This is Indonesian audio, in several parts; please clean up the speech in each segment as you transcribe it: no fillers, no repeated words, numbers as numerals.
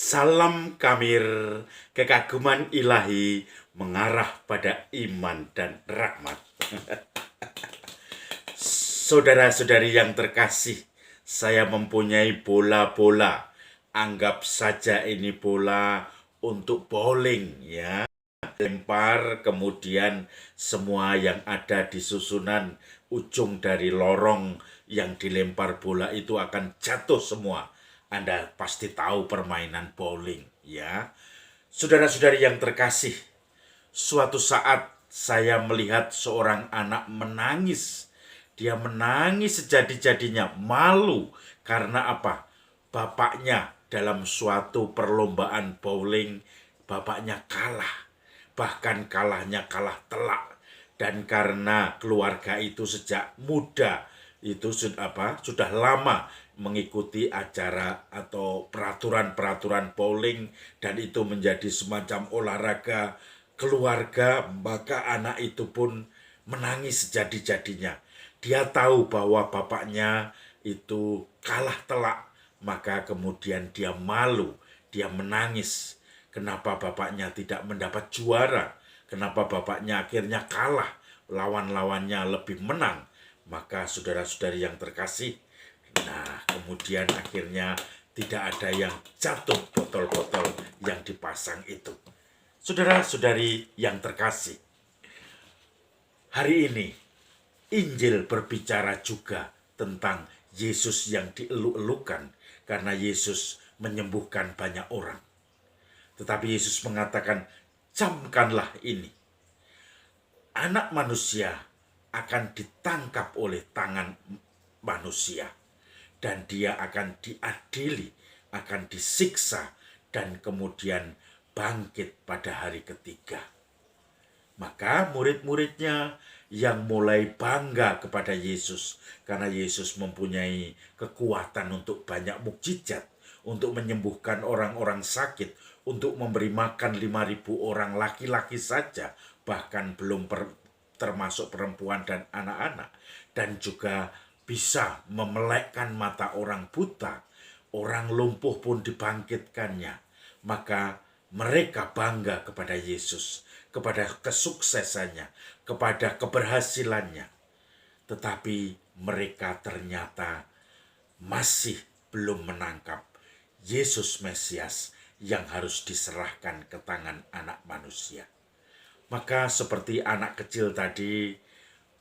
Salam Kamir, kekaguman ilahi mengarah pada iman dan rahmat. Saudara-saudari yang terkasih, saya mempunyai bola-bola. Anggap saja ini bola untuk bowling ya. Lempar, kemudian semua yang ada di susunan ujung dari lorong yang dilempar bola itu akan jatuh semua. Anda pasti tahu permainan bowling ya. Saudara-saudari yang terkasih, suatu saat saya melihat seorang anak menangis. Dia menangis sejadi-jadinya, malu karena apa? Bapaknya dalam suatu perlombaan bowling, bapaknya kalah. Bahkan kalahnya kalah telak. Dan karena keluarga itu sejak muda itu sudah lama mengikuti acara atau peraturan-peraturan bowling, dan itu menjadi semacam olahraga keluarga, maka anak itu pun menangis sejadi-jadinya. Dia tahu bahwa bapaknya itu kalah telak, maka kemudian dia malu, dia menangis. Kenapa bapaknya tidak mendapat juara? Kenapa bapaknya akhirnya kalah? Lawan-lawannya lebih menang. Maka saudara-saudari yang terkasih, kemudian akhirnya tidak ada yang jatuh botol-botol yang dipasang itu. Saudara-saudari yang terkasih, hari ini Injil berbicara juga tentang Yesus yang dieluk-elukan karena Yesus menyembuhkan banyak orang. Tetapi Yesus mengatakan, camkanlah ini. Anak manusia akan ditangkap oleh tangan manusia. Dan dia akan diadili, akan disiksa, dan kemudian bangkit pada hari ketiga. Maka murid-muridnya yang mulai bangga kepada Yesus, karena Yesus mempunyai kekuatan untuk banyak mukjizat, untuk menyembuhkan orang-orang sakit, untuk memberi makan 5.000 orang laki-laki saja, bahkan belum termasuk perempuan dan anak-anak, dan juga bisa memelekkan mata orang buta, orang lumpuh pun dibangkitkannya. Maka mereka bangga kepada Yesus, kepada kesuksesannya, kepada keberhasilannya. Tetapi mereka ternyata masih belum menangkap Yesus Mesias yang harus diserahkan ke tangan anak manusia. Maka seperti anak kecil tadi,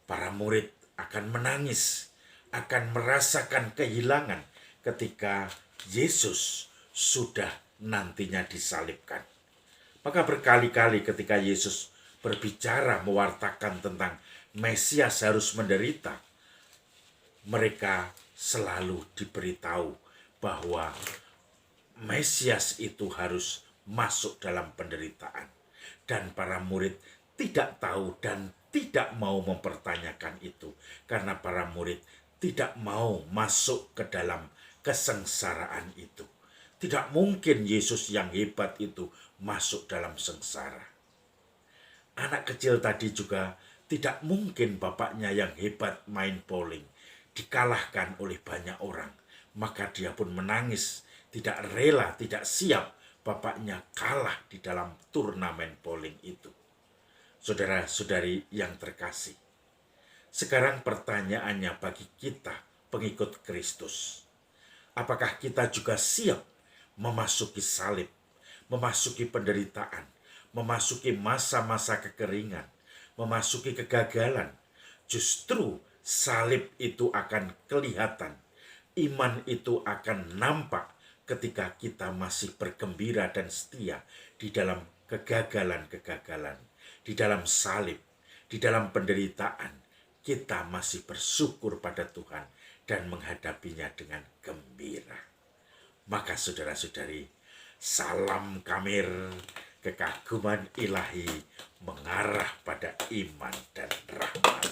para murid akan menangis, akan merasakan kehilangan ketika Yesus sudah nantinya disalibkan. Maka berkali-kali ketika Yesus berbicara mewartakan tentang Mesias harus menderita, mereka selalu diberitahu bahwa Mesias itu harus masuk dalam penderitaan. Dan para murid tidak tahu dan tidak mau mempertanyakan itu, karena para murid tidak mau masuk ke dalam kesengsaraan itu. Tidak mungkin Yesus yang hebat itu masuk dalam sengsara. Anak kecil tadi juga tidak mungkin bapaknya yang hebat main bowling dikalahkan oleh banyak orang. Maka dia pun menangis, tidak rela, tidak siap bapaknya kalah di dalam turnamen bowling itu. Saudara-saudari yang terkasih, sekarang pertanyaannya bagi kita pengikut Kristus, apakah kita juga siap memasuki salib, memasuki penderitaan, memasuki masa-masa kekeringan, memasuki kegagalan? Justru salib itu akan kelihatan, iman itu akan nampak ketika kita masih bergembira dan setia di dalam kegagalan-kegagalan, di dalam salib, di dalam penderitaan. Kita masih bersyukur pada Tuhan dan menghadapinya dengan gembira. Maka saudara-saudari, salam Kamir, kekaguman ilahi mengarah pada iman dan rahmat.